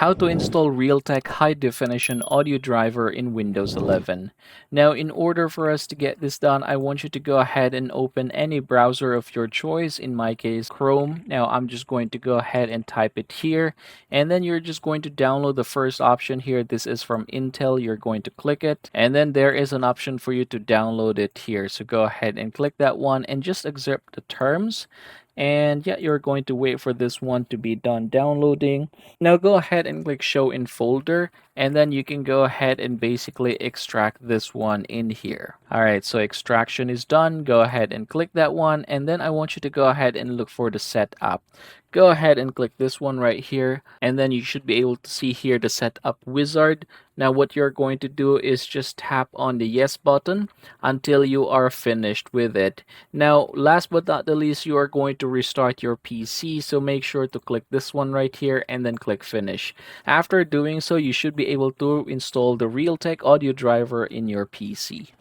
how to install Realtek high definition audio driver in Windows 11. Now, in order for us to get this done, I want you to go ahead and open any browser of your choice. In my case, Chrome. Now, I'm just going to go ahead and type it here, and then you're just going to download the first option here. This is from Intel. You're going to click it, and then there is an option for you to download it here. So go ahead and click that one and just accept the terms. And yeah, you're going to wait for this one to be done downloading. Now go ahead and click show in folder, and then you can go ahead and basically extract this one in here. Alright, so extraction is done. Go ahead and click that one, and then I want you to go ahead and look for the setup. Go ahead and click this one right here, and then you should be able to see here the setup wizard. Now what you're going to do is just tap on the yes button until you are finished with it. Now last but not the least, you are going to restart your PC, so make sure to click this one right here and then click finish. After doing so, you should be able to install the Realtek audio driver in your PC.